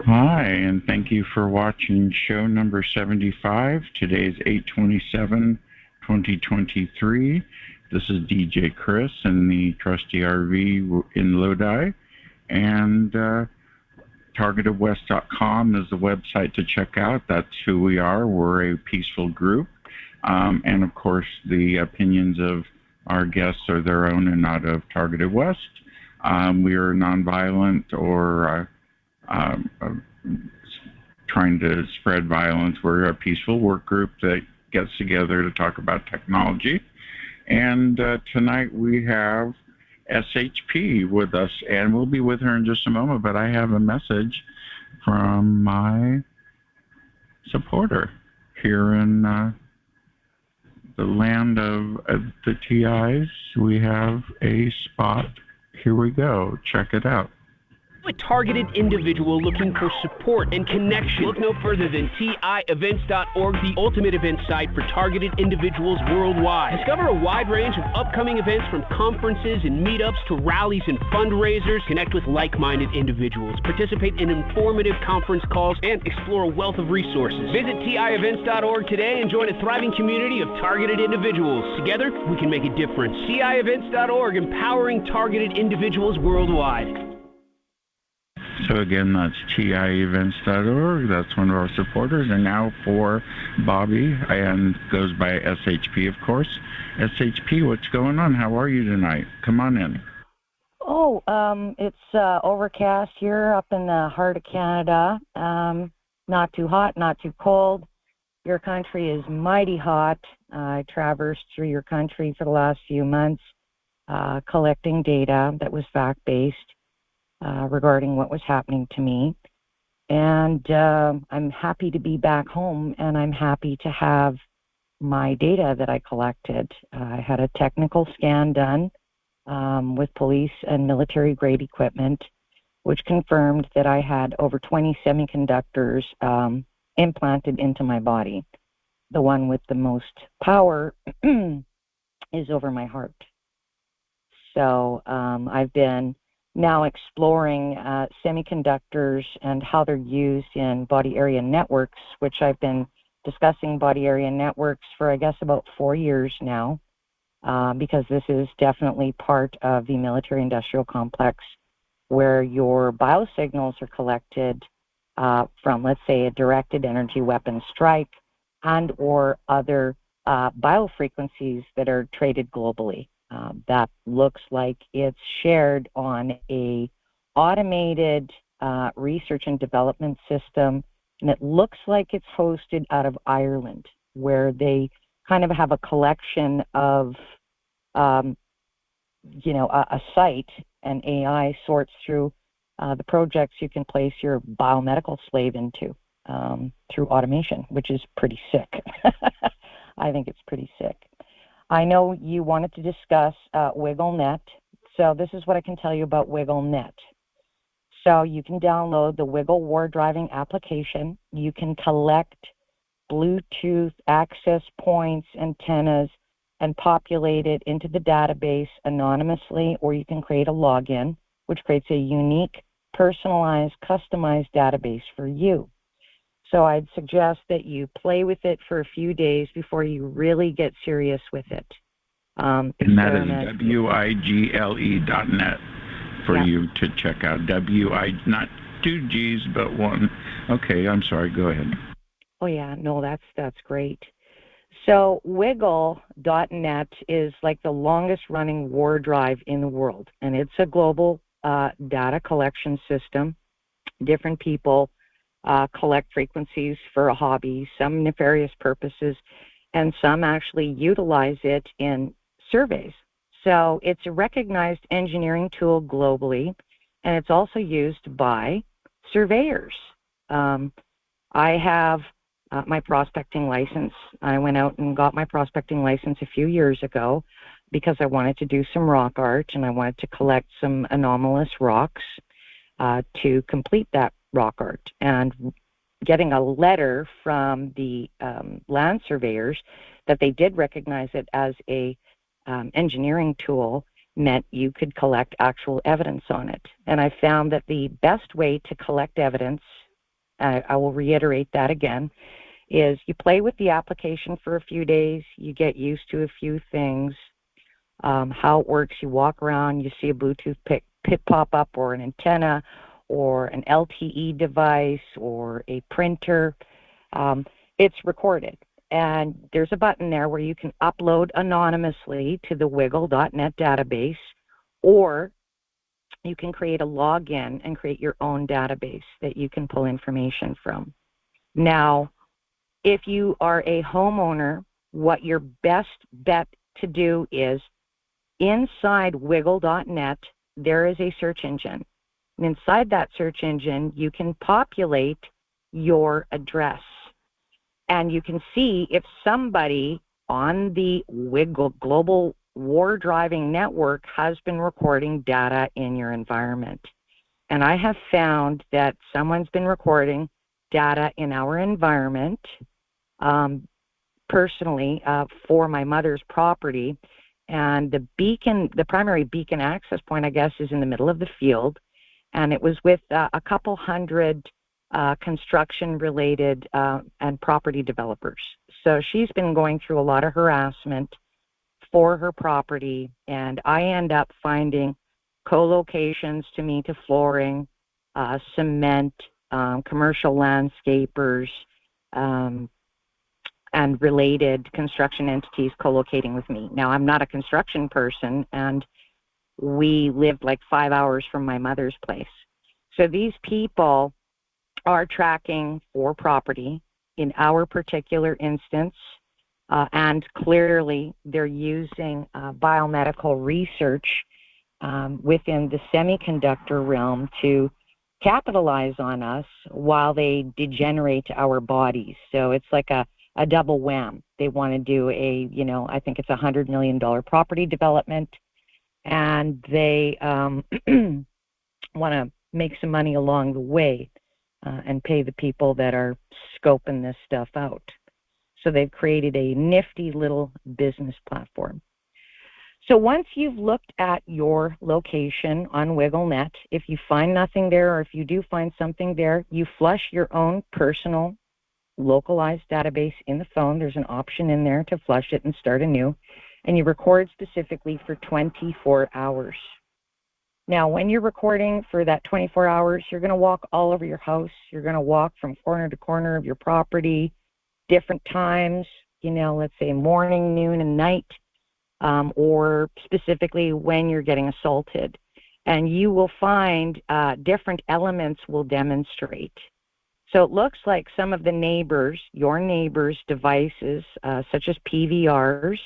Hi, and thank you for watching show number 75. Today's 8/27/2023. This is DJ Chris in the Trusty RV in Lodi, and TargetedWest.com is the website to check out. That's who we are. We're a peaceful group, and of course, the opinions of our guests are their own and not of Targeted West. We are nonviolent or trying to spread violence. We're a peaceful work group that gets together to talk about technology. And tonight we have ShP with us, and we'll be with her in just a moment, but I have a message from my supporter here in the land of the TIs. We have a spot. Here we go. Check it out. A targeted individual looking for support and connection. Look no further than TIEvents.org, the ultimate event site for targeted individuals worldwide. Discover a wide range of upcoming events from conferences and meetups to rallies and fundraisers. Connect with like-minded individuals, participate in informative conference calls, and explore a wealth of resources. Visit TIEvents.org today and join a thriving community of targeted individuals. Together, we can make a difference. TIEvents.org, empowering targeted individuals worldwide. So again, that's TIEvents.org. That's one of our supporters. And now for Bobbi, and goes by ShP, of course. ShP, what's going on? How are you tonight? Come on in. Oh, it's overcast here up in the heart of Canada. Not too hot, not too cold. Your country is mighty hot. I traversed through your country for the last few months, collecting data that was fact-based. Regarding what was happening to me. And I'm happy to be back home, and I'm happy to have my data that I collected. I had a technical scan done with police and military-grade equipment, which confirmed that I had over 20 semiconductors implanted into my body. The one with the most power is over my heart. So I've been now exploring semiconductors and how they're used in body area networks, which I've been discussing body area networks for, I guess, about 4 years now, because this is definitely part of the military-industrial complex where your biosignals are collected from, let's say, a directed energy weapon strike and or other biofrequencies that are traded globally. That looks like it's shared on a automated research and development system, and it looks like it's hosted out of Ireland, where they kind of have a collection of, a site, and AI sorts through the projects you can place your biomedical slave into through automation, which is pretty sick. I think it's pretty sick. I know you wanted to discuss WiggleNet, so this is what I can tell you about WiggleNet. So you can download the Wiggle War Driving application. You can collect Bluetooth access points, antennas, and populate it into the database anonymously, or you can create a login, which creates a unique, personalized, customized database for you. So I'd suggest that you play with it for a few days before you really get serious with it. And that is wigle.net for you to check out. Not two G's, but one. Okay, I'm sorry. Go ahead. Oh, yeah. No, that's great. So wiggle.net is like the longest running war drive in the world, and it's a global data collection system. Different people collect frequencies for a hobby, some nefarious purposes, and some actually utilize it in surveys. So it's a recognized engineering tool globally, and it's also used by surveyors. I have my prospecting license. I went out and got my prospecting license a few years ago because I wanted to do some rock art, and I wanted to collect some anomalous rocks to complete that rock art. And getting a letter from the land surveyors that they did recognize it as a engineering tool meant you could collect actual evidence on it. And I found that the best way to collect evidence I will reiterate that again, is you play with the application for a few days, you get used to a few things, how it works. You walk around, you see a Bluetooth pit pop up, or an antenna, or an LTE device, or a printer. It's recorded. And there's a button there where you can upload anonymously to the wiggle.net database, or you can create a login and create your own database that you can pull information from. Now, if you are a homeowner, what your best bet to do is, inside wiggle.net, there is a search engine. And inside that search engine, you can populate your address. And you can see if somebody on the Wiggle Global War Driving Network has been recording data in your environment. And I have found that someone's been recording data in our environment, personally, for my mother's property. And the beacon, the primary beacon access point, I guess, is in the middle of the field. And it was with a couple hundred construction-related and property developers. So she's been going through a lot of harassment for her property, and I end up finding co-locations to me to flooring, cement, commercial landscapers, and related construction entities co-locating with me. Now, I'm not a construction person, and we lived like 5 hours from my mother's place. So these people are tracking for property in our particular instance, and clearly they're using biomedical research within the semiconductor realm to capitalize on us while they degenerate our bodies. So it's like a double wham. They want to do I think it's $100 million property development, and they want to make some money along the way and pay the people that are scoping this stuff out. So they've created a nifty little business platform. So once you've looked at your location on WiggleNet, if you find nothing there, or if you do find something there, you flush your own personal localized database in the phone. There's an option in there to flush it and start anew, and you record specifically for 24 hours. Now, when you're recording for that 24 hours, you're going to walk all over your house. You're going to walk from corner to corner of your property, different times, let's say morning, noon, and night, or specifically when you're getting assaulted. And you will find different elements will demonstrate. So it looks like some of the neighbors, your neighbors' devices, such as PVRs,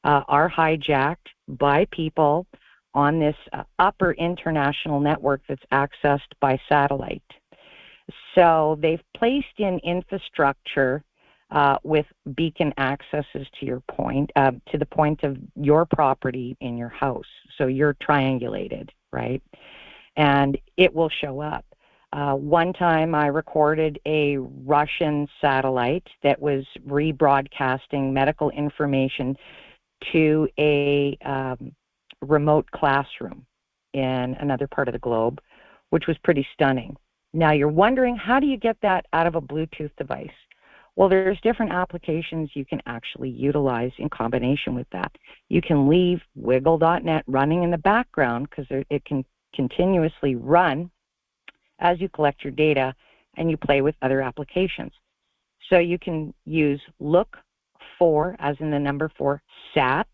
are hijacked by people on this upper international network that's accessed by satellite. So they've placed in infrastructure with beacon accesses to your point, to the point of your property in your house. So you're triangulated, right? And it will show up. One time I recorded a Russian satellite that was rebroadcasting medical information to a remote classroom in another part of the globe, which was pretty stunning. Now you're wondering, how do you get that out of a Bluetooth device? Well, there's different applications you can actually utilize in combination with that. You can leave wiggle.net running in the background, because it can continuously run as you collect your data and you play with other applications. So you can use look for, as in the number 4, SAT.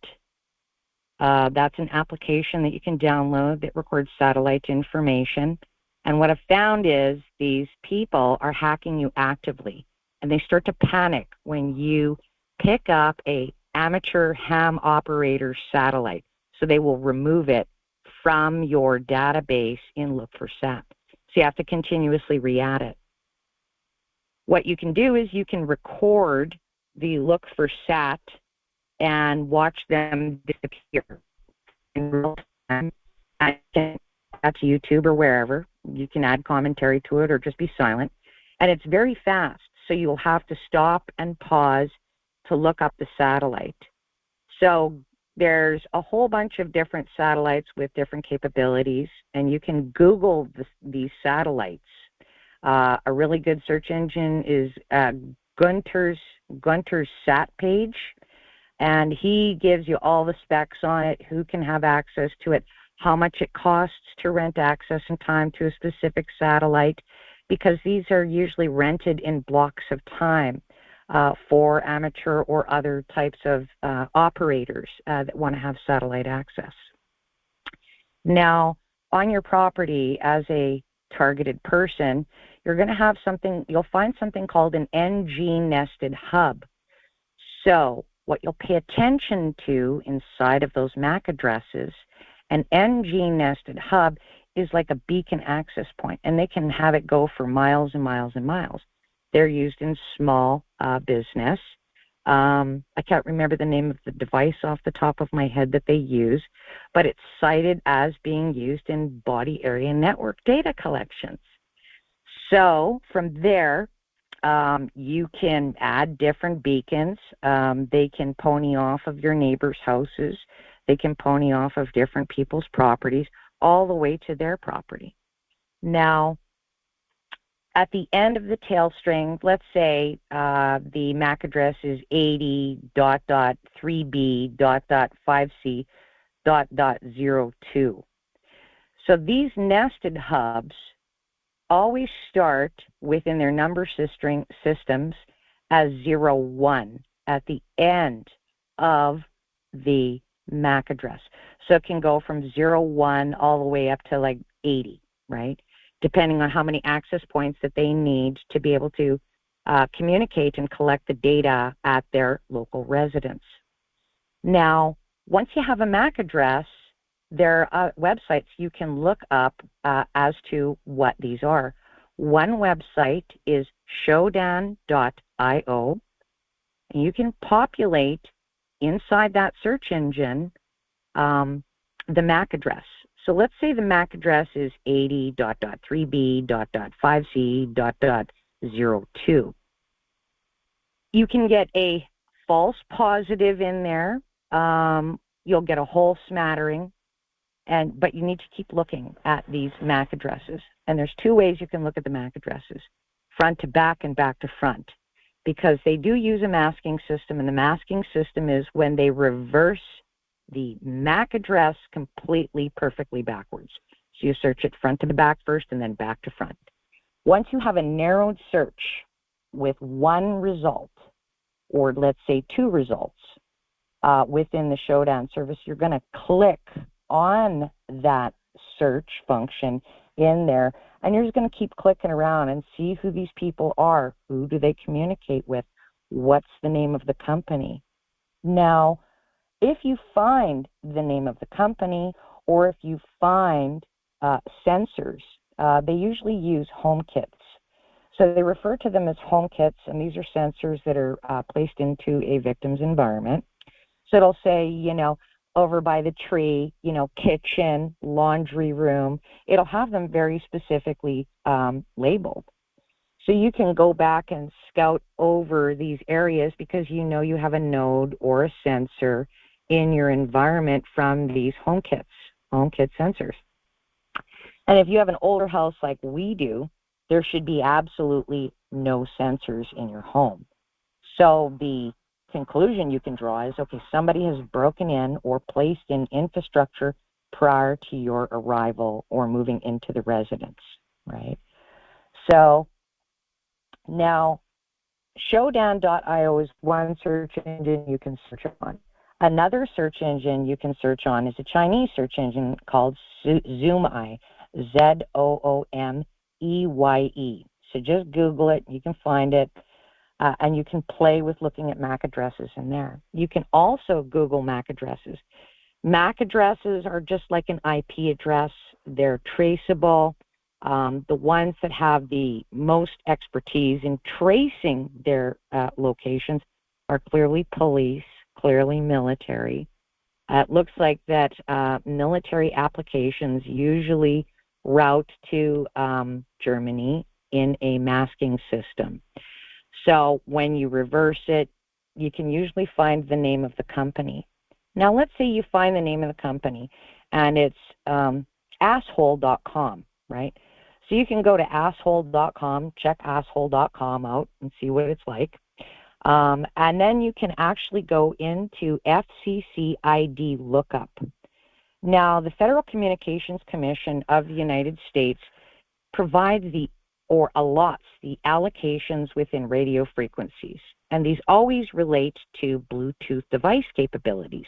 That's an application that you can download that records satellite information. And what I've found is these people are hacking you actively, and they start to panic when you pick up a amateur ham operator satellite. So they will remove it from your database in look for SAT. So you have to continuously re-add it. What you can do is you can record the look for SAT and watch them disappear in real time. I can add to YouTube or wherever. You can add commentary to it or just be silent. And it's very fast, so you'll have to stop and pause to look up the satellite. So there's a whole bunch of different satellites with different capabilities, and you can Google these satellites. A really good search engine is Gunter's SAT page, and he gives you all the specs on it, who can have access to it, how much it costs to rent access and time to a specific satellite, because these are usually rented in blocks of time for amateur or other types of operators that want to have satellite access. Now, on your property as a targeted person, you're going to have something, you'll find something called an NG nested hub. So what you'll pay attention to inside of those MAC addresses, an NG nested hub is like a beacon access point, and they can have it go for miles and miles and miles. They're used in small business. I can't remember the name of the device off the top of my head that they use, but it's cited as being used in body area network data collections. So from there, you can add different beacons. They can pony off of your neighbors' houses. They can pony off of different people's properties all the way to their property. Now, at the end of the tail string, let's say the MAC address is 80.3b.5c.02. So these nested hubs always start within their number systems as 01 at the end of the MAC address. So it can go from 01 all the way up to like 80, right? Depending on how many access points that they need to be able to communicate and collect the data at their local residence. Now, once you have a MAC address, there are websites you can look up as to what these are. One website is showdown.io, and you can populate inside that search engine the MAC address. So let's say the MAC address is 80.3b.5c.02. You can get a false positive in there. You'll get a whole smattering, but you need to keep looking at these MAC addresses. And there's two ways you can look at the MAC addresses, front to back and back to front, because they do use a masking system, and the masking system is when they reverse the MAC address completely perfectly backwards. So you search it front to back first and then back to front. Once you have a narrowed search with one result, or let's say two results within the Showdown service, you're going to click on that search function in there, and you're just going to keep clicking around and see who these people are. Who do they communicate with? What's the name of the company? Now, if you find the name of the company, or if you find sensors, they usually use home kits. So they refer to them as home kits, and these are sensors that are placed into a victim's environment. So it'll say, you know, over by the tree, you know, kitchen, laundry room. It'll have them very specifically labeled. So you can go back and scout over these areas because you know you have a node or a sensor in your environment from these home kit sensors. And if you have an older house like we do, there should be absolutely no sensors in your home. So the conclusion you can draw is, okay, somebody has broken in or placed in infrastructure prior to your arrival or moving into the residence, right? So now showdown.io is one search engine you can search on. Another search engine you can search on is a Chinese search engine called Zoomeye, ZOOMEYE. So just Google it, you can find it, and you can play with looking at MAC addresses in there. You can also Google MAC addresses. MAC addresses are just like an IP address. They're traceable. The ones that have the most expertise in tracing their locations are clearly police, clearly military. It looks like that military applications usually route to Germany in a masking system. So when you reverse it, you can usually find the name of the company. Now let's say you find the name of the company and it's asshole.com, right? So you can go to asshole.com, check asshole.com out and see what it's like. And then you can actually go into FCC ID lookup. Now, the Federal Communications Commission of the United States provides or allots the allocations within radio frequencies, and these always relate to Bluetooth device capabilities.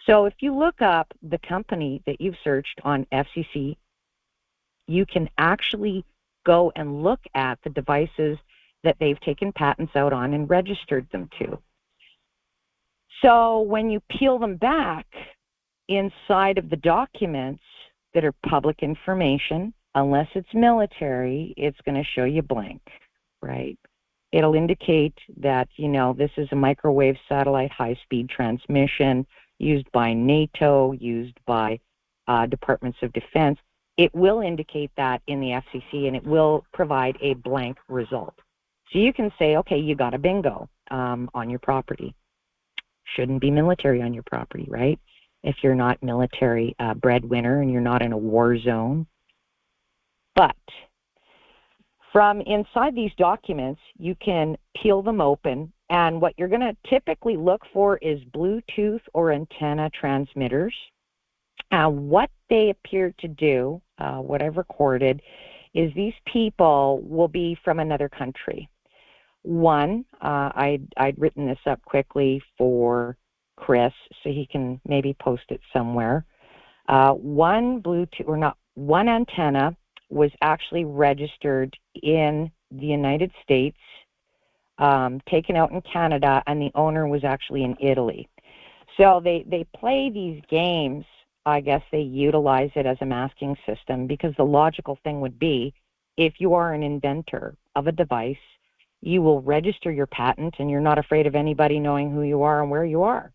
So if you look up the company that you've searched on FCC, you can actually go and look at the devices that they've taken patents out on and registered them to. So when you peel them back, inside of the documents that are public information, unless it's military, it's going to show you blank, right? It'll indicate that, this is a microwave satellite high-speed transmission used by NATO, used by departments of defense. It will indicate that in the FCC, and it will provide a blank result. So you can say, okay, you got a bingo on your property. Shouldn't be military on your property, right? If you're not military breadwinner and you're not in a war zone. But from inside these documents, you can peel them open, and what you're going to typically look for is Bluetooth or antenna transmitters. What they appear to do, what I've recorded, is these people will be from another country. One, I'd written this up quickly for Chris, so he can maybe post it somewhere. One antenna was actually registered in the United States, taken out in Canada, and the owner was actually in Italy. So they play these games. I guess they utilize it as a masking system, because the logical thing would be, if you are an inventor of a device, you will register your patent and you're not afraid of anybody knowing who you are and where you are.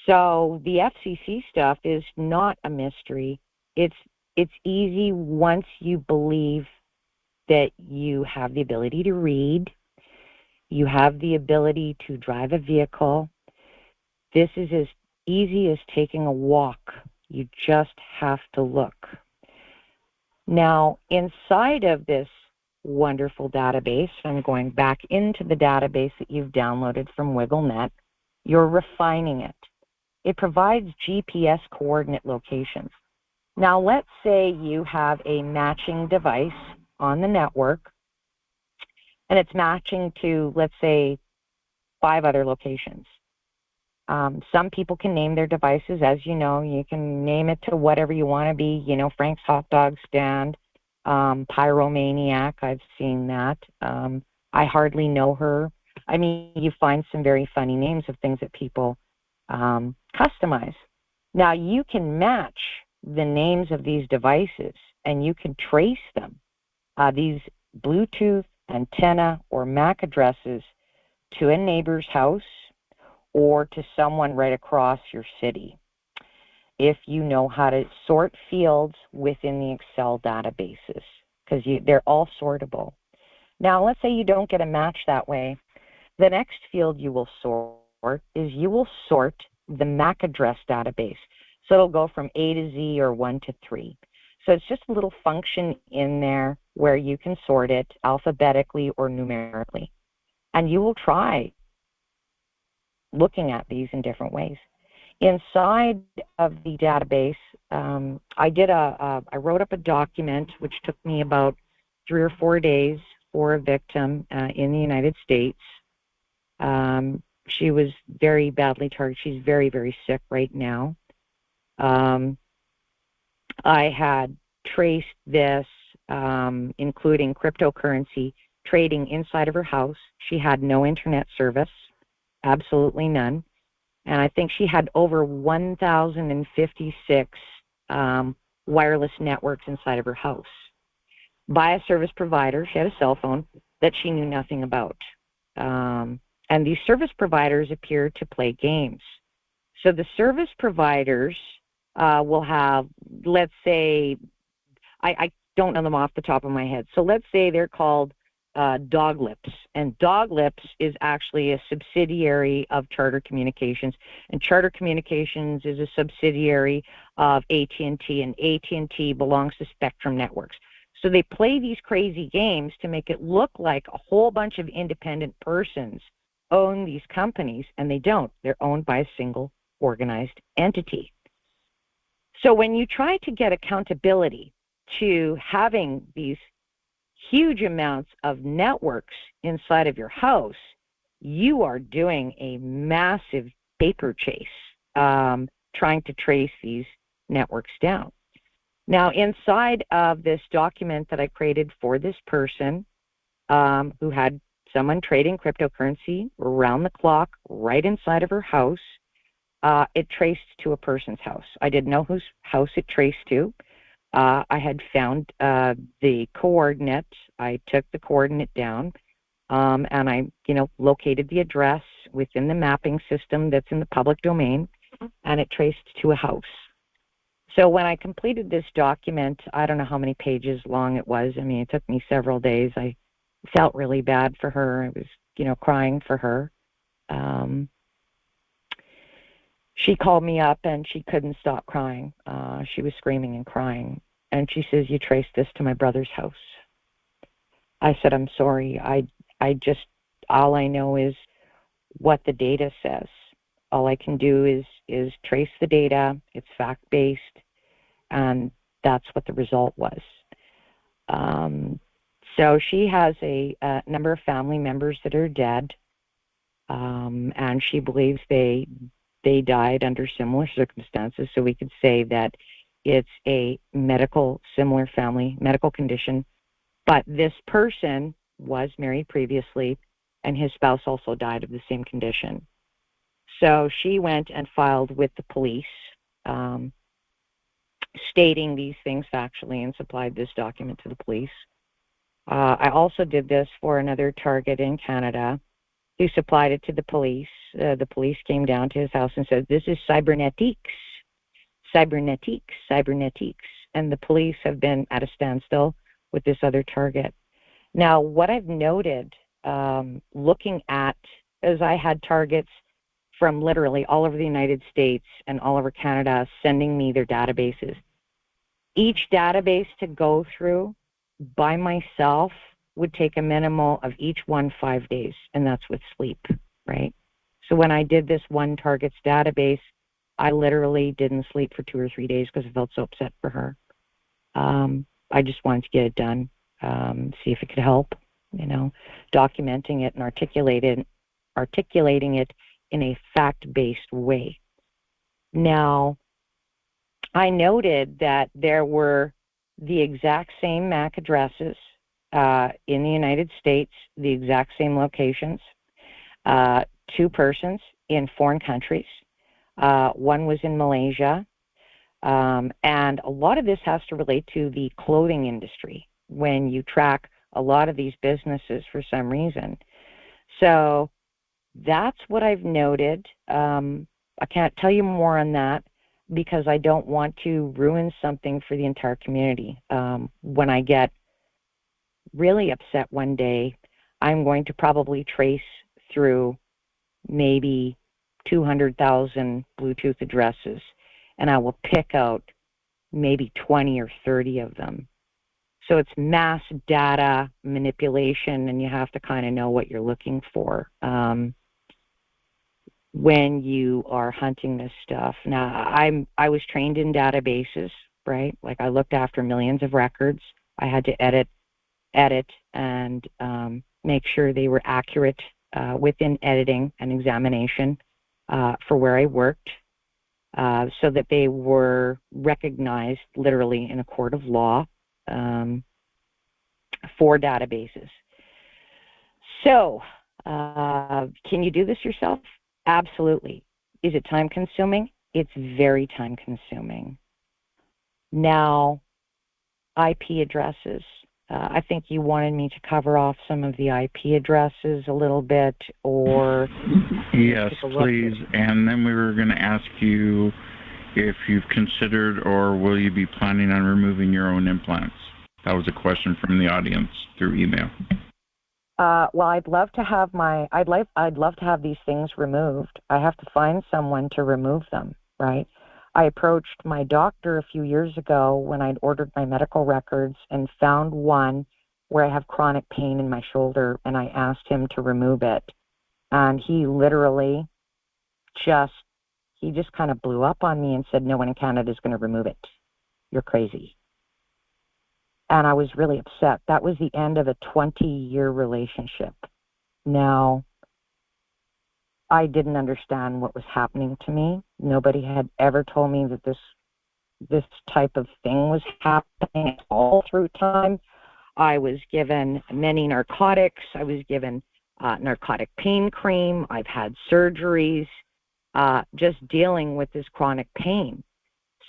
So the FCC stuff is not a mystery. It's easy once you believe that you have the ability to read, you have the ability to drive a vehicle. This is as easy as taking a walk. You just have to look. Now, inside of this wonderful database, I'm going back into the database that you've downloaded from WiggleNet, you're refining it. It provides GPS coordinate locations. Now, let's say you have a matching device on the network, and it's matching to, let's say, 5 other locations. Some people can name their devices. As you know, you can name it to whatever you want to be, Frank's Hot Dog Stand, Pyromaniac, I've seen that. I Hardly Know Her. I mean, you find some very funny names of things that people customize. Now, you can match the names of these devices, and you can trace them, these Bluetooth, antenna, or MAC addresses, to a neighbor's house or to someone right across your city, if you know how to sort fields within the Excel databases, because they're all sortable. Now, let's say you don't get a match that way. The next field you will sort is you will sort the MAC address database. So it'll go from A to Z or 1 to 3. So it's just a little function in there where you can sort it alphabetically or numerically. And you will try looking at these in different ways. Inside of the database, I wrote up a document which took me about 3 or 4 days for a victim in the United States. She was very badly targeted. She's very, very sick right now. I had traced this, including cryptocurrency trading inside of her house. She had no internet service, absolutely none. And I think she had over 1,056 wireless networks inside of her house by a service provider. She had a cell phone that she knew nothing about. And these service providers appear to play games. So the service providers will have, let's say, I don't know them off the top of my head. So let's say they're called Dog Lips, and Dog Lips is actually a subsidiary of Charter Communications, and Charter Communications is a subsidiary of AT&T, and AT&T belongs to Spectrum Networks. So they play these crazy games to make it look like a whole bunch of independent persons own these companies, and they don't. They're owned by a single organized entity. So when you try to get accountability to having these huge amounts of networks inside of your house, you are doing a massive paper chase, trying to trace these networks down. Now, inside of this document that I created for this person, who had someone trading cryptocurrency around the clock right inside of her house, it traced to a person's house. I didn't know whose house it traced to. I had found the coordinate. I took the coordinate down, and I, located the address within the mapping system that's in the public domain, and it traced to a house. So when I completed this document, I don't know how many pages long it was. I mean, it took me several days. I felt really bad for her. I was, crying for her. She called me up and she couldn't stop crying. She was screaming and crying. And she says, "You traced this to my brother's house." I said, "I'm sorry. I just, all I know is what the data says. All I can do is trace the data. It's fact-based. And that's what the result was." So she has a number of family members that are dead. And she believes they died under similar circumstances. So we could say that it's a similar family medical condition. But this person was married previously, and his spouse also died of the same condition. So she went and filed with the police, stating these things factually, and supplied this document to the police. I also did this for another target in Canada who supplied it to the police. The police came down to his house and said, "This is cybernetics. And the police have been at a standstill with this other target. Now, what I've noted, looking at, as I had targets from literally all over the United States and all over Canada sending me their databases. Each database to go through by myself would take a minimum of each one 5 days, and that's with sleep, right? So when I did this one target's database, I literally didn't sleep for 2 or 3 days because I felt so upset for her. I just wanted to get it done, see if it could help, documenting it and articulating it in a fact-based way. Now, I noted that there were the exact same MAC addresses in the United States, the exact same locations, 2 persons in foreign countries. One was in Malaysia, and a lot of this has to relate to the clothing industry when you track a lot of these businesses for some reason. So that's what I've noted. I can't tell you more on that because I don't want to ruin something for the entire community. When I get really upset one day, I'm going to probably trace through maybe 200,000 Bluetooth addresses, and I will pick out maybe 20 or 30 of them. So it's mass data manipulation, and you have to kind of know what you're looking for when you are hunting this stuff. Now, I was trained in databases, right? Like I looked after millions of records. I had to edit, and make sure they were accurate within editing and examination for where I worked, so that they were recognized literally in a court of law for databases. So, can you do this yourself? Absolutely. Is it time consuming? It's very time consuming. Now, IP addresses. I think you wanted me to cover off some of the IP addresses a little bit, or... Yes, please. And then we were going to ask you if you've considered or will you be planning on removing your own implants. That was a question from the audience through email. Well, I'd love to have I'd love to have these things removed. I have to find someone to remove them, right? I approached my doctor a few years ago when I'd ordered my medical records and found one where I have chronic pain in my shoulder, and I asked him to remove it. And he literally just kind of blew up on me and said, no one in Canada is going to remove it. You're crazy. And I was really upset. That was the end of a 20-year relationship. Now, I didn't understand what was happening to me. Nobody had ever told me that this type of thing was happening all through time. I was given many narcotics. I was given narcotic pain cream. I've had surgeries just dealing with this chronic pain.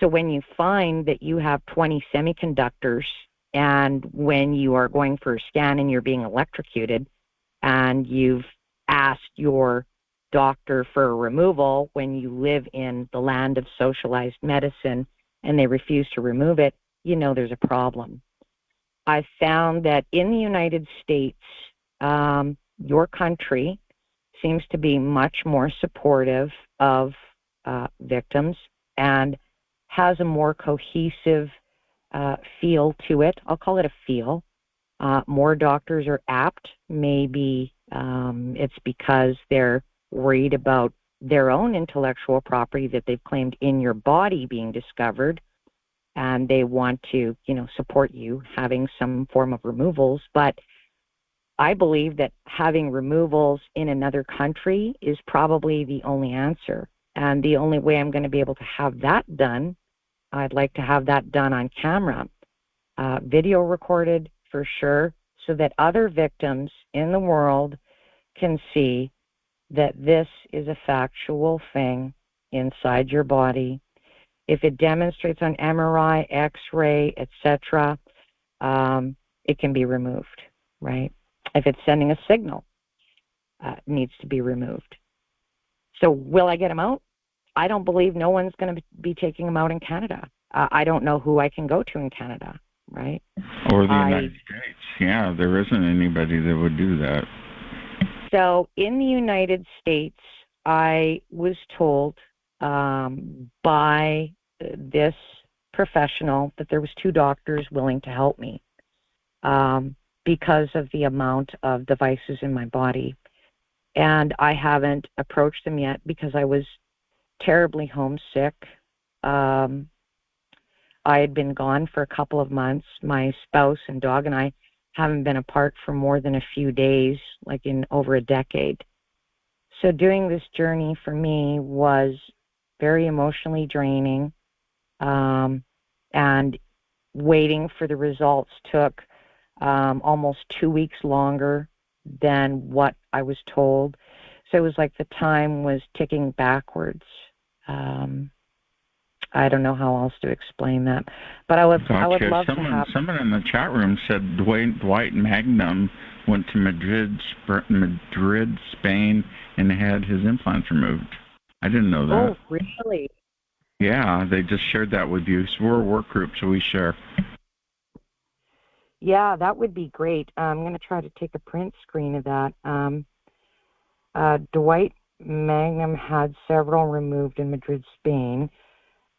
So when you find that you have 20 semiconductors, and when you are going for a scan and you're being electrocuted, and you've asked your doctor for a removal when you live in the land of socialized medicine and they refuse to remove it, you know there's a problem. I found that in the United States, your country seems to be much more supportive of victims and has a more cohesive feel to it. I'll call it a feel. More doctors are apt. Maybe it's because they're worried about their own intellectual property that they've claimed in your body being discovered, and they want to, support you having some form of removals. But I believe that having removals in another country is probably the only answer. And the only way I'm going to be able to have that done, I'd like to have that done on camera, video recorded for sure, so that other victims in the world can see that this is a factual thing inside your body. If it demonstrates on MRI, X-ray, etc., it can be removed, right? If it's sending a signal, it needs to be removed. So will I get them out? I don't believe no one's going to be taking them out in Canada. I don't know who I can go to in Canada, right? Or the United States. Yeah, there isn't anybody that would do that. So in the United States, I was told by this professional that there was 2 doctors willing to help me because of the amount of devices in my body. And I haven't approached them yet because I was terribly homesick. I had been gone for a couple of months. My spouse and dog and I haven't been apart for more than a few days, like in over a decade. So doing this journey for me was very emotionally draining, and waiting for the results took almost 2 weeks longer than what I was told. So it was like the time was ticking backwards. I don't know how else to explain that, but I would love to have. Someone in the chat room said Dwight Magnum went to Madrid, Spain, and had his implants removed. I didn't know that. Oh, really? Yeah, they just shared that with you. So we're a work group, so we share. Yeah, that would be great. I'm going to try to take a print screen of that. Dwight Magnum had several removed in Madrid, Spain.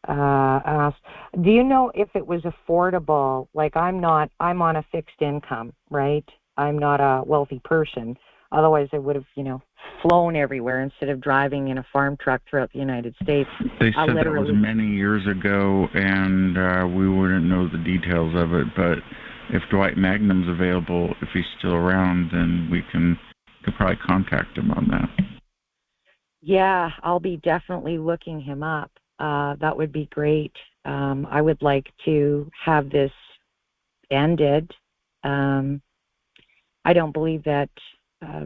Asked, do you know if it was affordable? Like I'm on a fixed income, right? I'm not a wealthy person. Otherwise I would have, flown everywhere instead of driving in a farm truck throughout the United States. They said that was many years ago, and we wouldn't know the details of it, but if Dwight Magnum's available, if he's still around, then we could probably contact him on that. Yeah, I'll be definitely looking him up. That would be great. I would like to have this ended. I don't believe that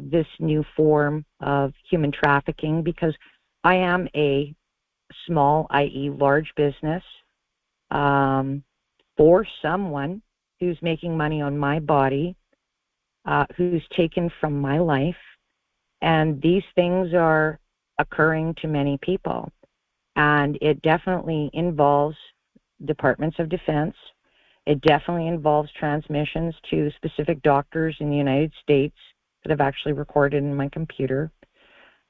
this new form of human trafficking, because I am a small, i.e. large business, for someone who's making money on my body, who's taken from my life, and these things are occurring to many people. And it definitely involves departments of defense. It definitely involves transmissions to specific doctors in the United States that I've actually recorded in my computer.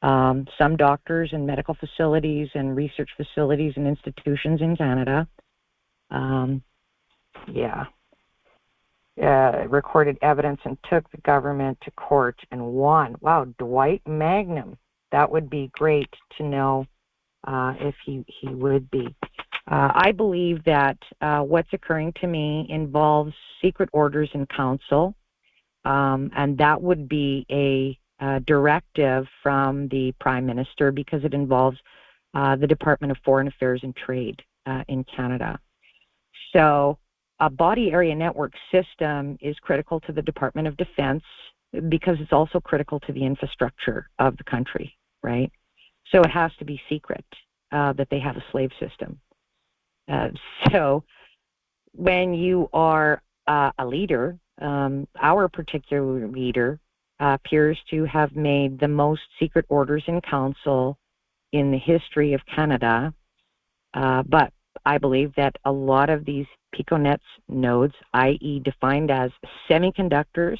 some doctors and medical facilities and research facilities and institutions in Canada. Recorded evidence and took the government to court and won. Wow, Dwight Magnum. That would be great to know if he would be. I believe that what's occurring to me involves secret orders in council, and that would be a directive from the Prime Minister because it involves the Department of Foreign Affairs and Trade in Canada. So a body area network system is critical to the Department of Defense because it's also critical to the infrastructure of the country, right? So it has to be secret that they have a slave system. So when you are a leader, our particular leader appears to have made the most secret orders in council in the history of Canada, but I believe that a lot of these piconets nodes, i.e. defined as semiconductors,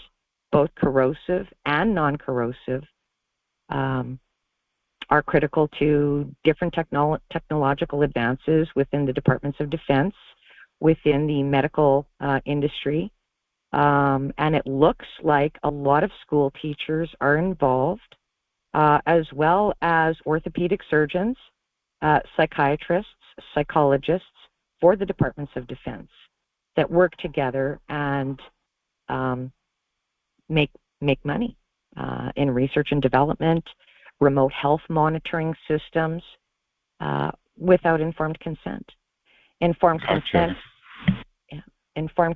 both corrosive and non-corrosive, are critical to different technological advances within the Departments of Defense, within the medical industry. And it looks like a lot of school teachers are involved, as well as orthopedic surgeons, psychiatrists, psychologists for the Departments of Defense that work together and make money in research and development, remote health monitoring systems, without informed consent. Informed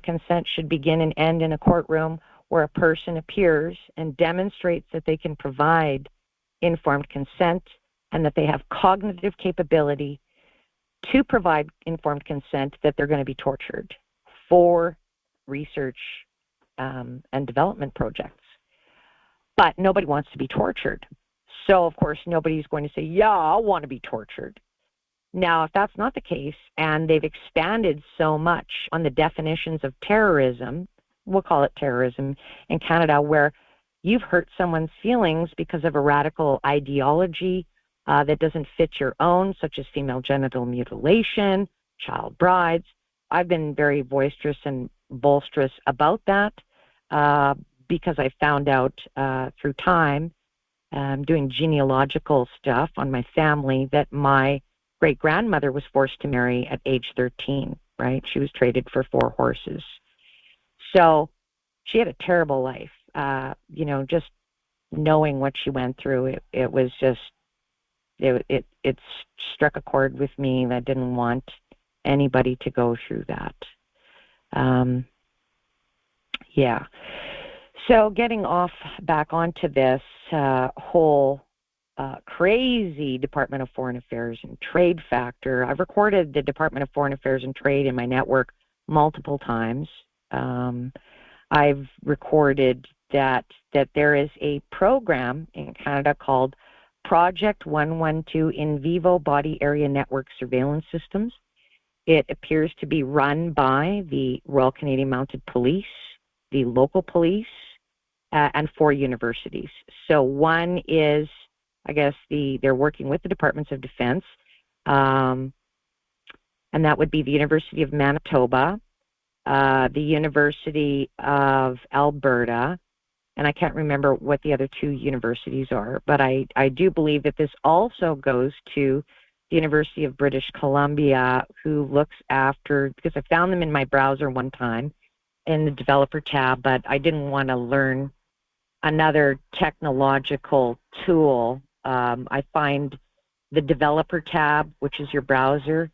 consent should begin and end in a courtroom where a person appears and demonstrates that they can provide informed consent and that they have cognitive capability to provide informed consent that they're going to be tortured for research and development projects. But nobody wants to be tortured. So, of course, nobody's going to say, yeah, I want to be tortured. Now, if that's not the case, and they've expanded so much on the definitions of terrorism, we'll call it terrorism in Canada, where you've hurt someone's feelings because of a radical ideology that doesn't fit your own, such as female genital mutilation, child brides. I've been very boisterous and bolsterous about that because I found out through time, doing genealogical stuff on my family, that my great-grandmother was forced to marry at age 13, right? She was traded for 4 horses. So she had a terrible life. Just knowing what she went through, it was just, it struck a chord with me that I didn't want anybody to go through that. So getting back onto this whole crazy Department of Foreign Affairs and Trade factor, I've recorded the Department of Foreign Affairs and Trade in my network multiple times. I've recorded that there is a program in Canada called Project 112 In Vivo Body Area Network Surveillance Systems. It appears to be run by the Royal Canadian Mounted Police, the local police, and 4 universities. So one is, I guess, they're working with the Departments of Defense, and that would be the University of Manitoba, the University of Alberta, and I can't remember what the other 2 universities are, but I do believe that this also goes to the University of British Columbia, who looks after, because I found them in my browser one time in the developer tab, but I didn't want to learn another technological tool. I find the developer tab, which is your browser,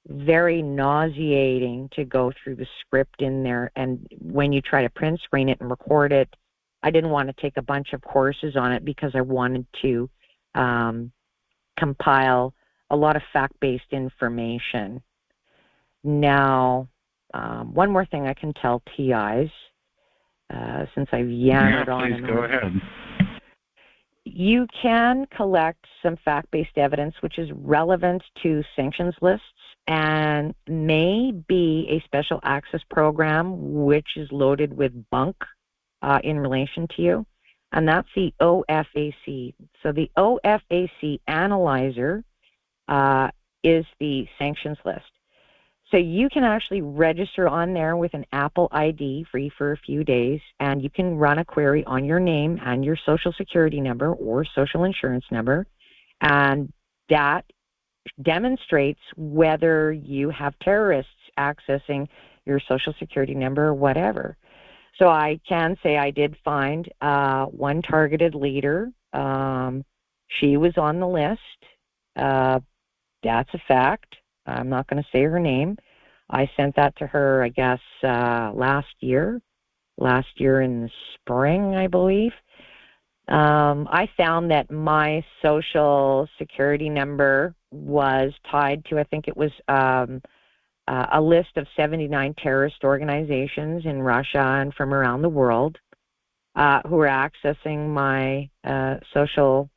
very nauseating to go through the script in there. And when you try to print screen it and record it, I didn't want to take a bunch of courses on it because I wanted to compile a lot of fact-based information. Now, one more thing I can tell TIs, since I've yammered on and on. Go ahead. You can collect some fact-based evidence which is relevant to sanctions lists and may be a special access program which is loaded with bunk in relation to you. and that's the OFAC. So the OFAC analyzer is the sanctions list. So you can actually register on there with an Apple ID, free for a few days, and you can run a query on your name and your social security number or social insurance number, and that demonstrates whether you have terrorists accessing your social security number or whatever. So I can say I did find one targeted leader. She was on the list. That's a fact. I'm not going to say her name. I sent that to her, I guess, last year in the spring, I believe. I found that my social security number was tied to, I think it was a list of 79 terrorist organizations in Russia and from around the world who were accessing my social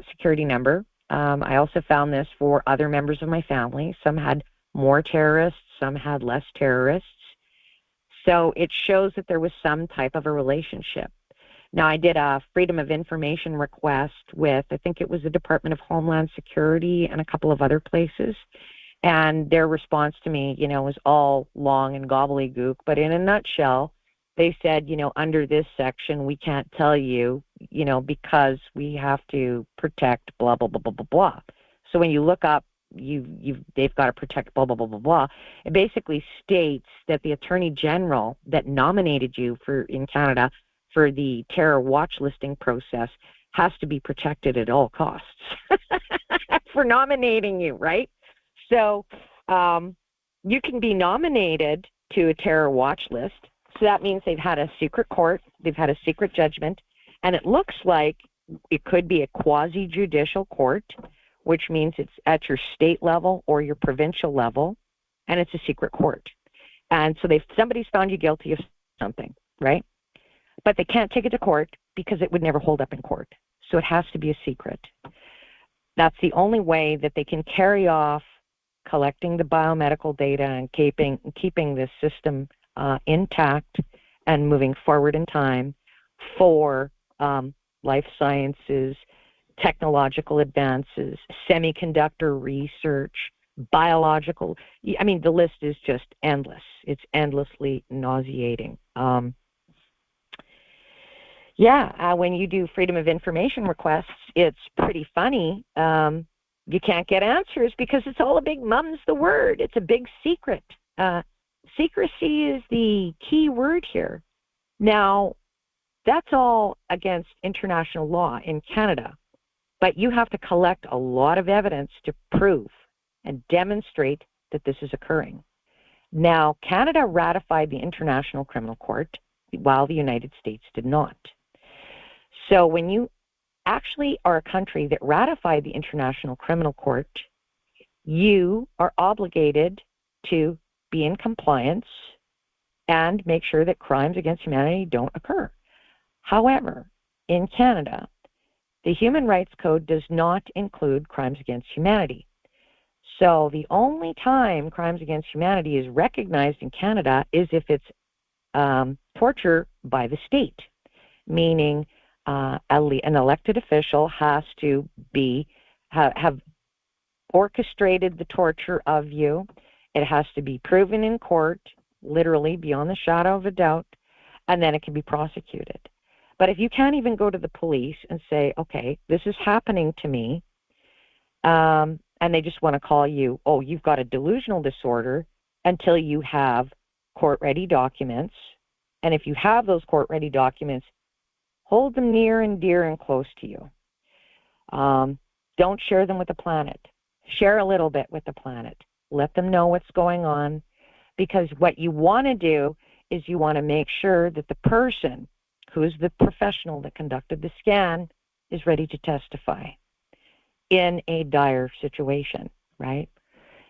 security number. I also found this for other members of my family. Some had more terrorists, some had less terrorists. So it shows that there was some type of a relationship. Now, I did a Freedom of Information request with, I think it was the Department of Homeland Security and a couple of other places. And their response to me, was all long and gobbledygook. But in a nutshell, they said, under this section, we can't tell you, because we have to protect blah, blah, blah, blah, blah, blah. So when you look up, they've got to protect blah, blah, blah, blah, blah. It basically states that the Attorney General that nominated you in Canada for the terror watch listing process has to be protected at all costs for nominating you, right? So you can be nominated to a terror watch list. So that means they've had a secret court, they've had a secret judgment, and it looks like it could be a quasi-judicial court, which means it's at your state level or your provincial level, and it's a secret court. And so somebody's found you guilty of something, right? But they can't take it to court because it would never hold up in court. So it has to be a secret. That's the only way that they can carry off collecting the biomedical data and keeping this system intact and moving forward in time for life sciences, technological advances, semiconductor research, biological. I mean, the list is just endless. It's endlessly nauseating. When you do Freedom of Information requests, it's pretty funny. You can't get answers because it's all a big mum's the word. It's a big secret. Secrecy is the key word here. Now, that's all against international law in Canada, but you have to collect a lot of evidence to prove and demonstrate that this is occurring. Now, Canada ratified the International Criminal Court while the United States did not. So when you actually are a country that ratified the International Criminal Court, you are obligated to be in compliance and make sure that crimes against humanity don't occur. However, in Canada, the Human Rights Code does not include crimes against humanity. So the only time crimes against humanity is recognized in Canada is if it's torture by the state, meaning an elected official has to have orchestrated the torture of you. It has to be proven in court, literally beyond the shadow of a doubt, and then it can be prosecuted. But if you can't even go to the police and say, okay, this is happening to me, and they just want to call you, oh, you've got a delusional disorder, until you have court-ready documents. And if you have those court-ready documents, hold them near and dear and close to you. Don't share them with the planet. Share a little bit with the planet. Let them know what's going on, because what you want to do is you want to make sure that the person who is the professional that conducted the scan is ready to testify in a dire situation, right?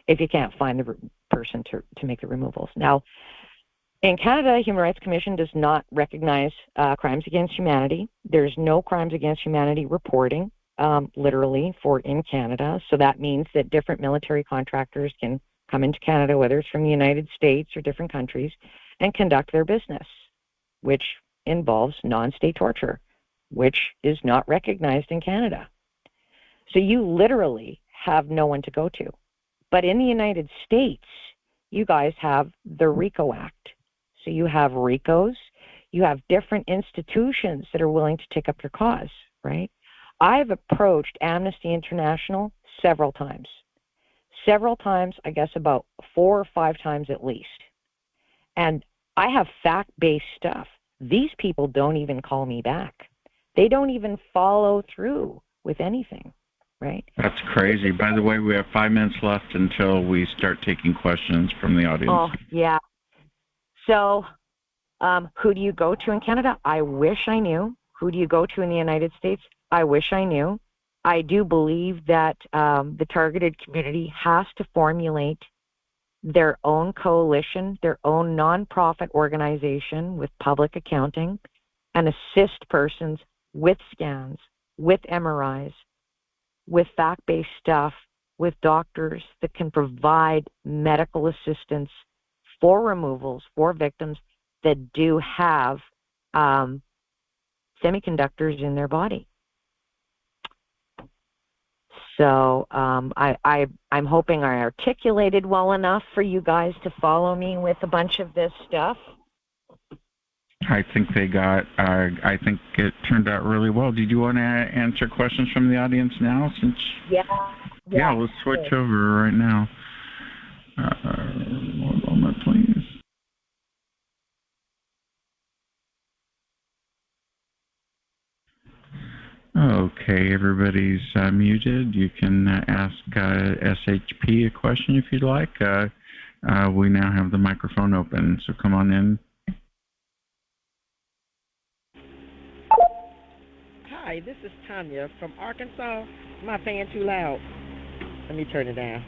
If you can't find the person to make the removals. Now, in Canada, Human Rights Commission does not recognize crimes against humanity. There's no crimes against humanity reporting, literally, in Canada. So that means that different military contractors can come into Canada, whether it's from the United States or different countries, and conduct their business, which involves non-state torture. which is not recognized in Canada. So you literally have no one to go to. But in the United States, you guys have the RICO Act. So you have RICOs, you have different institutions that are willing to take up your cause, right? I've approached Amnesty International several times. Several times, I guess about 4 or 5 times at least. And I have fact-based stuff. These people don't even call me back. They don't even follow through with anything, right? That's crazy. By the way, we have 5 minutes left until we start taking questions from the audience. Oh, yeah. So who do you go to in Canada? I wish I knew. Who do you go to in the United States? I wish I knew. I do believe that the targeted community has to formulate their own coalition, their own nonprofit organization with public accounting, and assist persons with scans, with MRIs, with fact-based stuff, with doctors that can provide medical assistance for removals for victims that do have semiconductors in their body. So I'm hoping I articulated well enough for you guys to follow me with a bunch of this stuff. I think they got. I think it turned out really well. Did you want to answer questions from the audience now? Since yeah, let's switch over right now. One moment, please. Okay, everybody's muted. You can ask SHP a question if you'd like. We now have the microphone open, so come on in. Hi, this is Tanya from Arkansas. My fan too loud. Let me turn it down.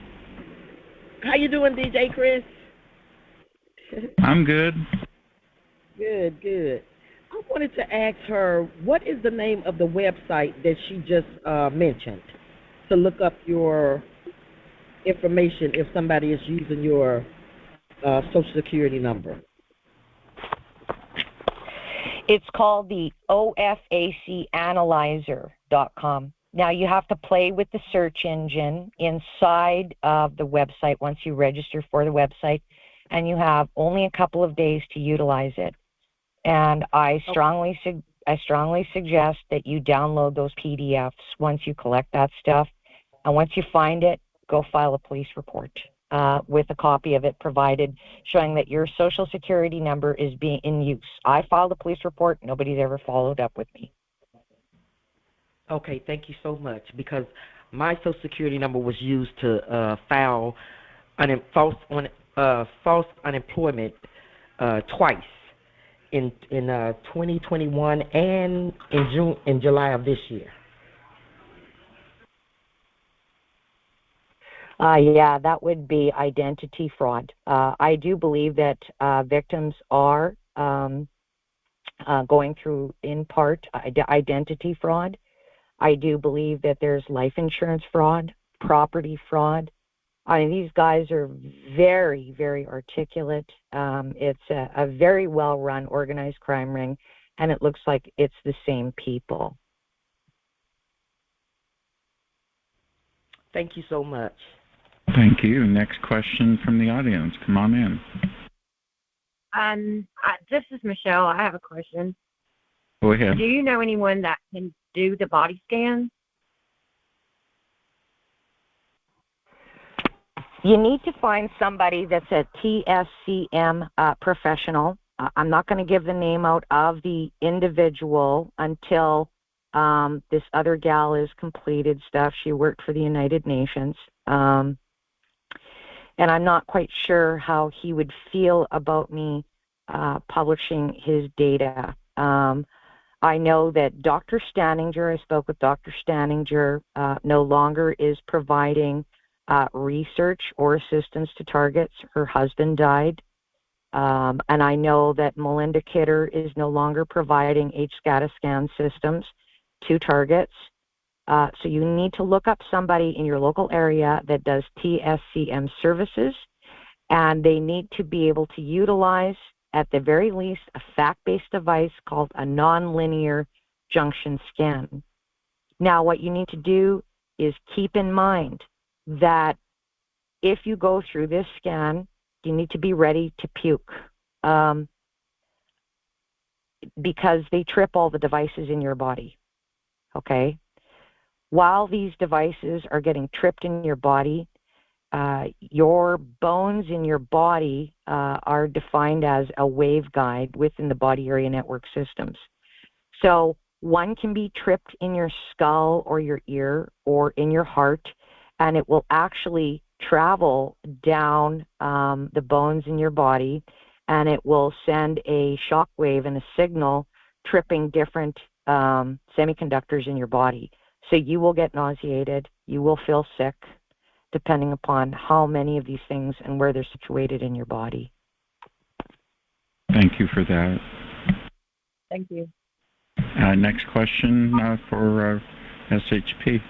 How you doing, DJ Chris? I'm good. Good. I wanted to ask her, what is the name of the website that she just mentioned to look up your information if somebody is using your Social Security number? It's called the OFACanalyzer.com. Now, you have to play with the search engine inside of the website once you register for the website, and you have only a couple of days to utilize it. And I strongly suggest that you download those PDFs once you collect that stuff. And once you find it, go file a police report with a copy of it provided, showing that your Social Security number is being in use. I filed a police report. Nobody's ever followed up with me. Okay, thank you so much, because my Social Security number was used to file false unemployment twice in 2021 and in July of this year. Yeah, that would be identity fraud. I do believe that victims are going through, in part, identity fraud. I do believe that there's life insurance fraud, property fraud. I mean, these guys are very, very articulate. It's a very well-run organized crime ring, and it looks like it's the same people. Thank you so much. Thank you. Next question from the audience. Come on in. This is Michelle. I have a question. Go ahead. Do you know anyone that can do the body scan? You need to find somebody that's a TSCM professional. I'm not going to give the name out of the individual until this other gal is completed stuff. She worked for the United Nations. And I'm not quite sure how he would feel about me publishing his data. I know that Dr. Stanninger, I spoke with Dr. Stanninger, no longer is providing research or assistance to targets. Her husband died. And I know that Melinda Kidder is no longer providing HSCADA scan systems to targets. So you need to look up somebody in your local area that does TSCM services, and they need to be able to utilize, at the very least, a fact-based device called a nonlinear junction scan. Now, what you need to do is keep in mind that if you go through this scan, you need to be ready to puke, because they trip all the devices in your body, okay? While these devices are getting tripped in your body, your bones in your body are defined as a waveguide within the body area network systems. So one can be tripped in your skull or your ear or in your heart, and it will actually travel down the bones in your body, and it will send a shock wave and a signal tripping different semiconductors in your body. So you will get nauseated, you will feel sick, depending upon how many of these things and where they're situated in your body. Thank you for that. Thank you. Next question for SHP.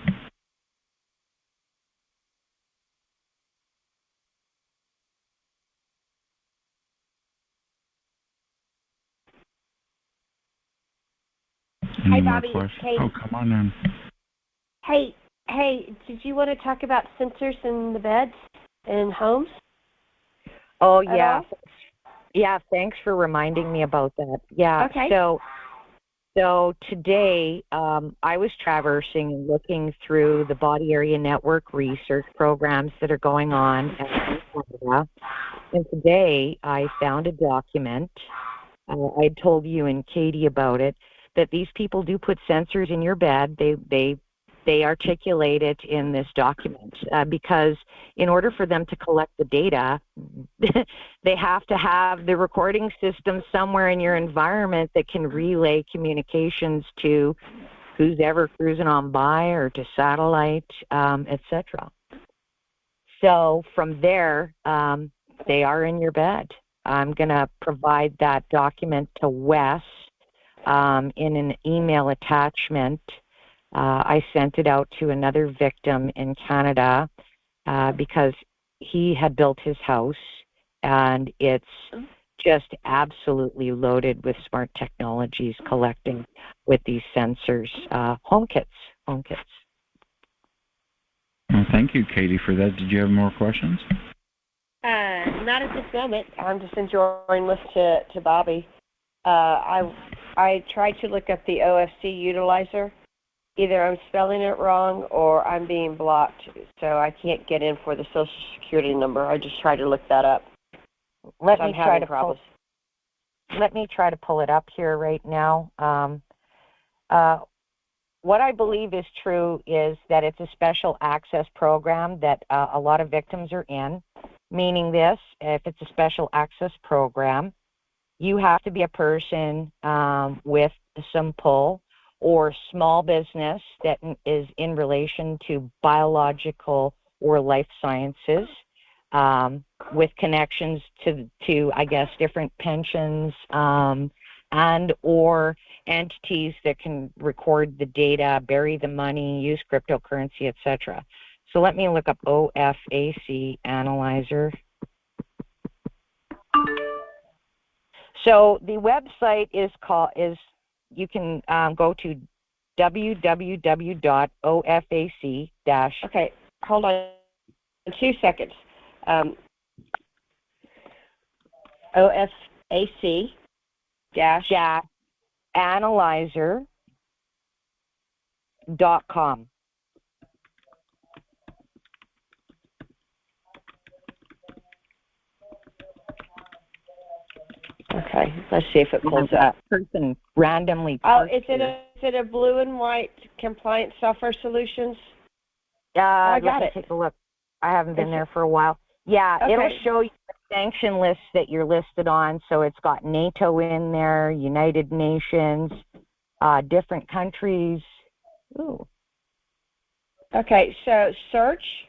Any Hi, more Bobbi. questions? Kate. Oh, come on in. Hey, did you want to talk about sensors in the beds and homes? Oh, at yeah. all? Yeah, thanks for reminding me about that. Yeah, Okay. so today I was traversing and looking through the body area network research programs that are going on in Canada. And today I found a document, I told you and Katie about it, that these people do put sensors in your bed. They articulate it in this document because in order for them to collect the data, they have to have the recording system somewhere in your environment that can relay communications to who's ever cruising on by or to satellite, etc. So from there, they are in your bed. I'm going to provide that document to Wes in an email attachment. I sent it out to another victim in Canada because he had built his house, and it's just absolutely loaded with smart technologies collecting with these sensors. Home kits. Well, thank you, Katie, for that. Did you have more questions? Not at this moment. I'm just enjoying listening to Bobbi. I tried to look up the OFC utilizer. Either I'm spelling it wrong or I'm being blocked, so I can't get in for the Social Security number. I just tried to look that up. Let I'm me try having to problems. let me try to pull it up here right now. What I believe is true is that it's a special access program that a lot of victims are in, meaning this, if it's a special access program, you have to be a person with some pull or small business that is in relation to biological or life sciences, with connections to I guess different pensions and or entities that can record the data, bury the money, use cryptocurrency, etc. So let me look up OFAC analyzer. So the website is you can go to www.ofac- Okay, hold on 2 seconds. OFAC dash analyzer.com. Okay, let's see if it pulls up. Person randomly. Oh, is it a blue and white compliance software solutions? I got it. Take a look. I haven't been there for a while. Yeah, Okay. It'll show you the sanction list that you're listed on. So it's got NATO in there, United Nations, different countries. Ooh. Okay, so search.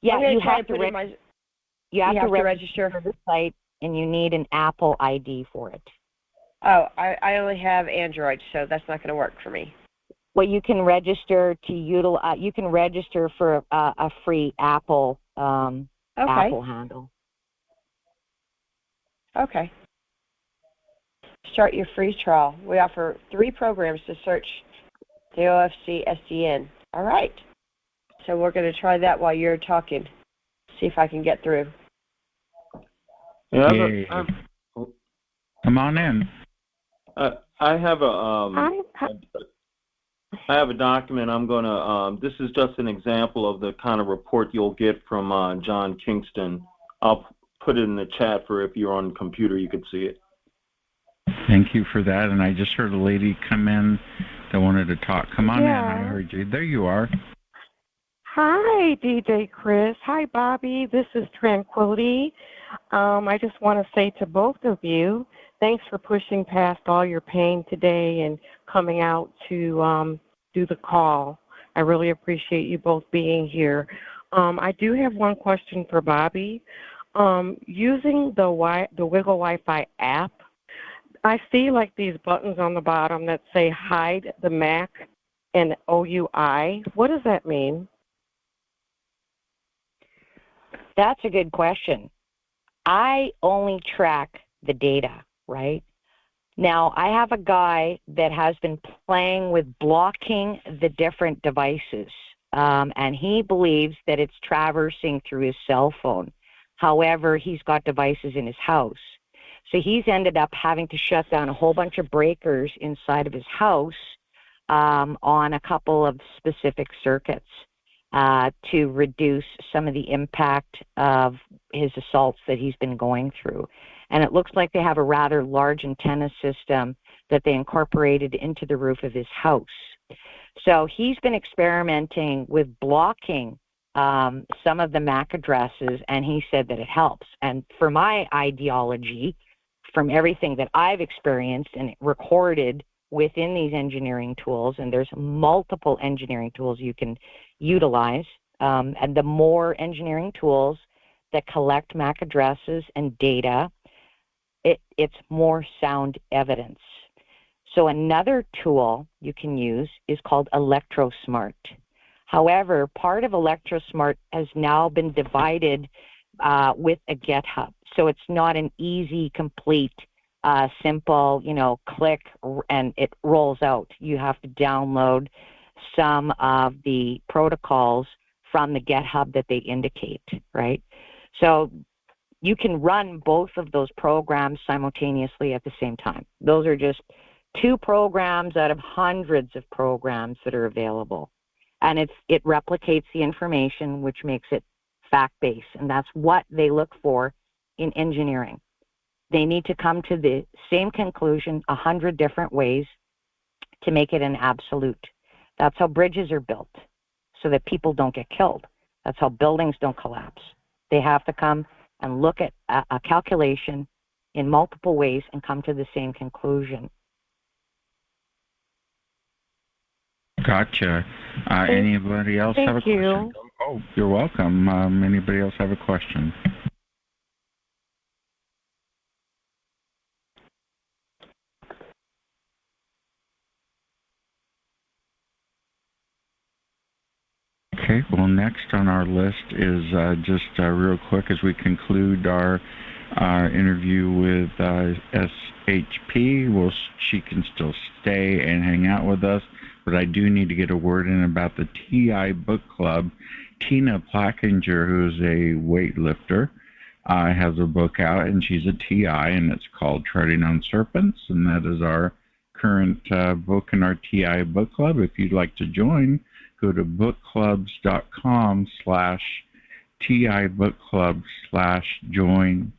Yeah, you have to register for the site, and you need an Apple ID for it. Oh, I only have Android, so that's not going to work for me. Well, you can register to you can register for a free Apple Apple handle. Okay. start your free trial. We offer 3 programs to search the OFC SDN. All right. So we're going to try that while you're talking. See if I can get through. Yeah, come on in. I have a document. I'm gonna. This is just an example of the kind of report you'll get from John Kingston. I'll put it in the chat for if you're on the computer, you could see it. Thank you for that. And I just heard a lady come in that wanted to talk. Come on in. I heard you. There you are. Hi, DJ Chris. Hi, Bobbi. This is Tranquility. I just want to say to both of you, thanks for pushing past all your pain today and coming out to do the call. I really appreciate you both being here. I do have one question for Bobbi. Using the Wiggle Wi-Fi app, I see like these buttons on the bottom that say hide the Mac and OUI. What does that mean? That's a good question. I only track the data, right? Now, I have a guy that has been playing with blocking the different devices, and he believes that it's traversing through his cell phone. However, he's got devices in his house. So he's ended up having to shut down a whole bunch of breakers inside of his house on a couple of specific circuits to reduce some of the impact of his assaults that he's been going through. And it looks like they have a rather large antenna system that they incorporated into the roof of his house. So he's been experimenting with blocking some of the MAC addresses, and he said that it helps. And for my ideology, from everything that I've experienced and recorded within these engineering tools, and there's multiple engineering tools you can utilize, and the more engineering tools that collect MAC addresses and data, it's more sound evidence. So another tool you can use is called ElectroSmart. However, part of ElectroSmart has now been divided with a GitHub. So it's not an easy, complete, simple, click and it rolls out. You have to download some of the protocols from the GitHub that they indicate, right? So you can run both of those programs simultaneously at the same time. Those are just 2 programs out of hundreds of programs that are available. And it replicates the information, which makes it fact-based. And that's what they look for in engineering. They need to come to the same conclusion 100 different ways to make it an absolute. That's how bridges are built, so that people don't get killed. That's how buildings don't collapse. They have to come and look at a calculation in multiple ways and come to the same conclusion. Gotcha. Anybody else have a question? Oh, you're welcome. Anybody else have a question? Okay, well, next on our list is just real quick as we conclude our interview with ShP. She can still stay and hang out with us, but I do need to get a word in about the TI Book Club. Tina Plackinger, who's a weightlifter, has a book out, and she's a TI, and it's called Treading on Serpents, and that is our current book in our TI Book Club. If you'd like to join, go to bookclubs.com/TIBookClub/join/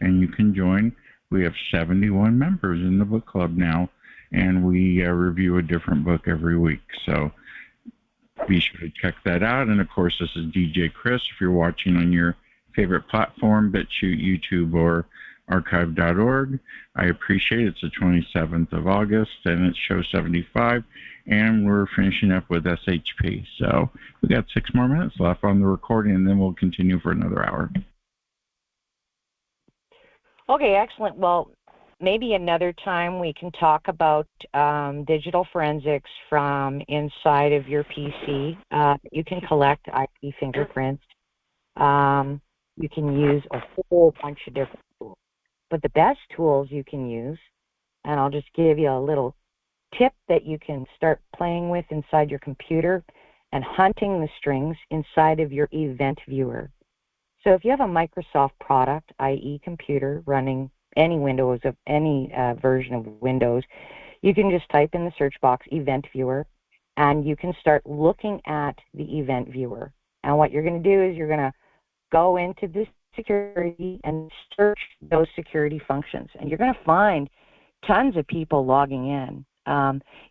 and you can join. We have 71 members in the book club now, and we review a different book every week. So be sure to check that out. And of course, this is DJ Chris. If you're watching on your favorite platform, BitChute, YouTube, or archive.org, I appreciate it. It's the 27th of August, and it's show 75, and we're finishing up with ShP. So we got 6 more minutes left on the recording, and then we'll continue for another hour. Okay, excellent. Well, maybe another time we can talk about digital forensics from inside of your PC. You can collect IP fingerprints. You can use a whole bunch of different tools. But the best tools you can use, and I'll just give you a little tip that you can start playing with inside your computer and hunting the strings inside of your event viewer. So if you have a Microsoft product, i.e. computer, running any Windows of any version of Windows, you can just type in the search box event viewer, and you can start looking at the event viewer. And what you're going to do is you're going to go into this security and search those security functions. And you're going to find tons of people logging in.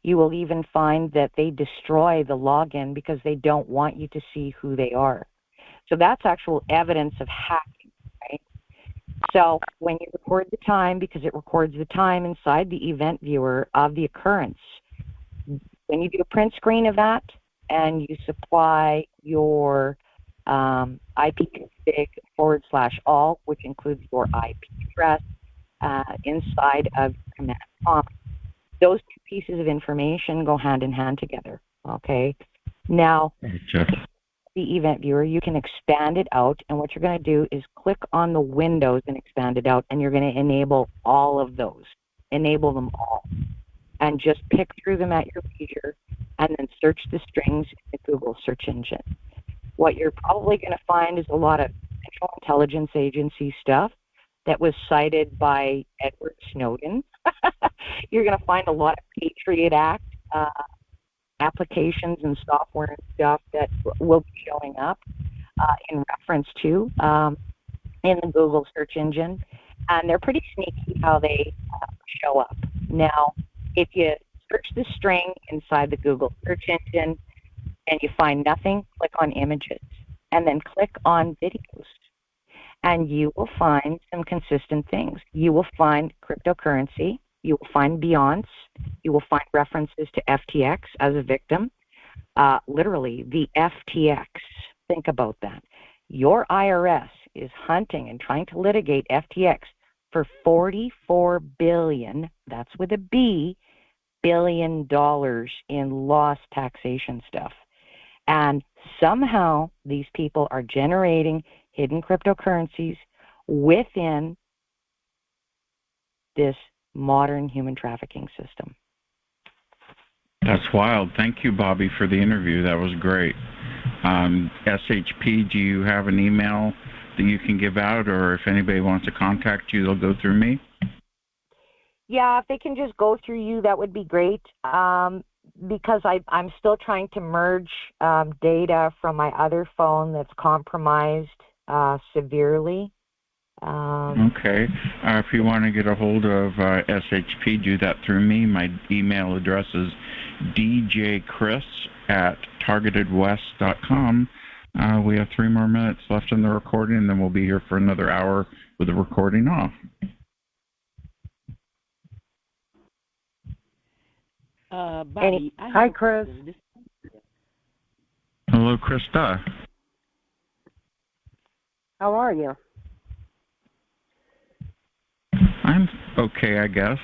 You will even find that they destroy the login because they don't want you to see who they are. So that's actual evidence of hacking, right? So when you record the time, because it records the time inside the event viewer of the occurrence, when you do a print screen of that and you supply your ipconfig/all, which includes your IP address inside of command prompt, those two pieces of information go hand in hand together, okay? Now, the event viewer, you can expand it out, and what you're going to do is click on the windows and expand it out, and you're going to enable all of those. Enable them all. And just pick through them at your leisure, and then search the strings in the Google search engine. What you're probably going to find is a lot of Central Intelligence Agency stuff that was cited by Edward Snowden. You're going to find a lot of Patriot Act applications and software and stuff that will be showing up in reference to in the Google search engine. And they're pretty sneaky how they show up. Now, if you search the string inside the Google search engine and you find nothing, click on images and then click on videos. And you will find some consistent things. You will find cryptocurrency. You will find Beyonce. You will find references to FTX as a victim. Literally, the FTX. Think about that. Your IRS is hunting and trying to litigate FTX for $44 billion, that's with a B, $billion in lost taxation stuff. And somehow these people are generating hidden cryptocurrencies within this modern human trafficking system. That's wild. Thank you, Bobbi, for the interview. That was great. SHP, do you have an email that you can give out, or if anybody wants to contact you, they'll go through me? Yeah, if they can just go through you, that would be great. Because I'm still trying to merge data from my other phone that's compromised severely. Okay. If you want to get a hold of SHP, do that through me. My email address is djchris@targetedwest.com. We have 3 more minutes left in the recording, and then we'll be here for another hour with the recording off. Bobbi, hi, Chris. Hello, Krista. How are you? I'm okay, I guess.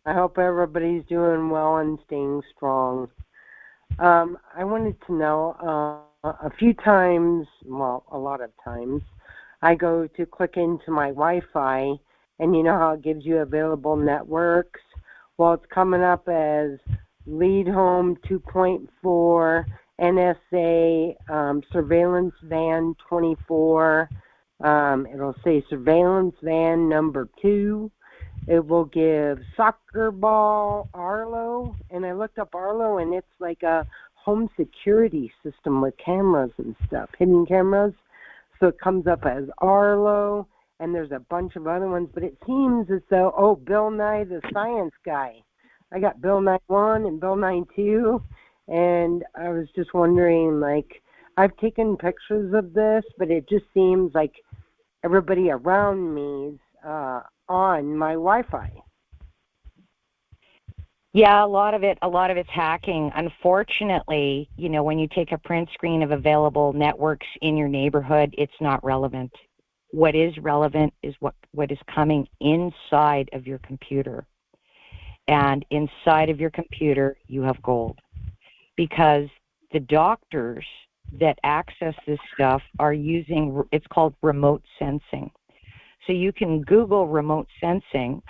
I hope everybody's doing well and staying strong. I wanted to know, a few times, well, a lot of times, I go to click into my Wi-Fi, and you know how it gives you available networks? Well, it's coming up as Lead Home 2.4, NSA, Surveillance Van 24. It'll say Surveillance Van number 2. It will give Soccer Ball Arlo, and I looked up Arlo, and it's like a home security system with cameras and stuff, hidden cameras. So it comes up as Arlo, and there's a bunch of other ones, but it seems as though, Bill Nye the Science Guy. I got Bill Nye 1 and Bill Nye 2, and I was just wondering, like, I've taken pictures of this, but it just seems like everybody around me's on my Wi-Fi. Yeah, a lot of it's hacking. Unfortunately, you know, when you take a print screen of available networks in your neighborhood, it's not relevant. What is relevant is what is coming inside of your computer. And inside of your computer, you have gold. Because the doctors that access this stuff are using, it's called remote sensing. So you can Google remote sensing,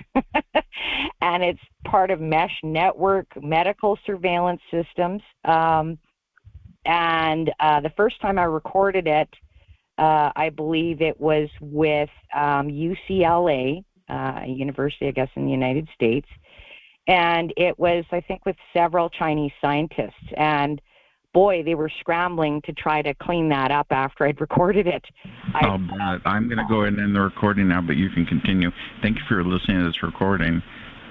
and it's part of mesh network medical surveillance systems. And the first time I recorded it, I believe it was with UCLA, university, I guess, in the United States. And it was, I think, with several Chinese scientists. And boy, they were scrambling to try to clean that up after I'd recorded it. I'm going to go ahead and end the recording now, but you can continue. Thank you for listening to this recording,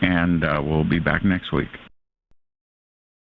and we'll be back next week.